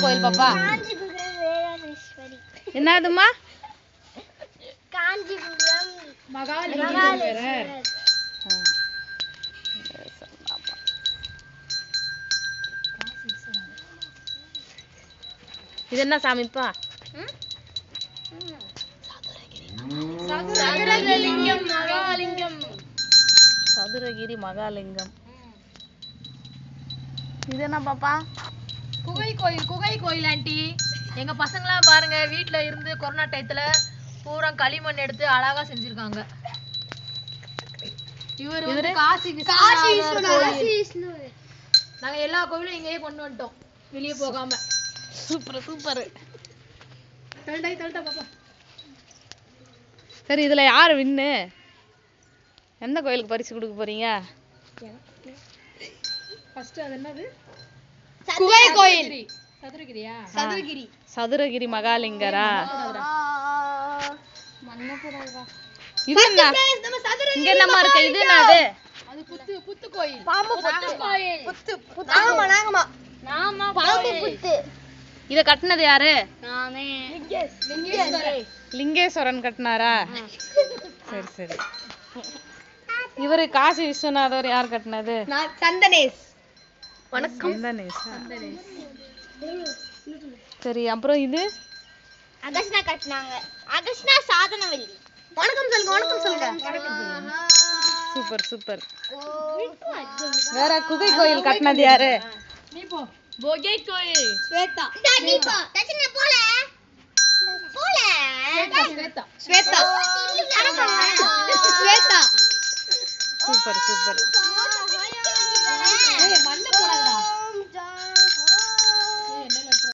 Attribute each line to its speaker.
Speaker 1: கோயில் பாப்பா? என்னதுமா?
Speaker 2: காஞ்சிபுரம் மகாலிங்கேஸ்வரர்.
Speaker 1: இது என்ன சாமிப்பா?
Speaker 2: சதுரகிரிலிங்கம் மகாலிங்கம்.
Speaker 1: சதுரகிரி மகாலிங்கம். இது என்ன பாப்பா?
Speaker 2: குகை கோயில். குகை கோயில் ஆண்டி. எங்க பசங்களாம் பாருங்க, வீட்ல இருந்து கொரோனா டயத்துல பூரா களிமண் எடுத்து அழகா செஞ்சிருக்காங்க. இவர் வந்து காசி விஸ்வநாதர். நாங்க எல்லா கோயிலும் இங்கேயே கொண்டு வந்துட்டோம், வெளியே போகாம.
Speaker 1: Super super.
Speaker 2: தள்ளிட்டா பாப்பா.
Speaker 1: சரி, இதுல யாரு வின்னு? எந்த கோயிலுக்கு பரிசு கொடுக்க போறீங்க?
Speaker 2: ஃபர்ஸ்ட் அது என்னது?
Speaker 1: குகை கோயில்.
Speaker 2: சதுரகிரியா?
Speaker 1: சதுரகிரி மகாலிங்கரா? இது என்ன? இங்க என்னமா இருக்கு? இது என்னது?
Speaker 2: அது புத்து கோயில்.
Speaker 1: பாம்பு
Speaker 2: புத்து.
Speaker 1: நாம பாம்பு புத்து. இத கட்டினது யாரு?
Speaker 2: நானே.
Speaker 1: லிங்கேஸ்வரன் கட்டினாரா? சரி சரி. இவரு காசி விஸ்வநாதர் யார் கட்டினது?
Speaker 2: சந்தனேஷ்.
Speaker 1: வணக்கம். சந்தனேஷ். சரி, அப்புறம் இது
Speaker 2: அகஸ்னா கட்டினாங்க. அகஸ்னா சாதனவல்லி. வணக்கம் சொல்லுங்க.
Speaker 1: Super super. வேற குகை கோயில் கட்டினது யாரு?
Speaker 2: நீ போ. போகை கோயில். ஸ்வேதா.
Speaker 3: நீ போ. தச்சன போல.
Speaker 2: ஸ்வேதா.
Speaker 1: Super super.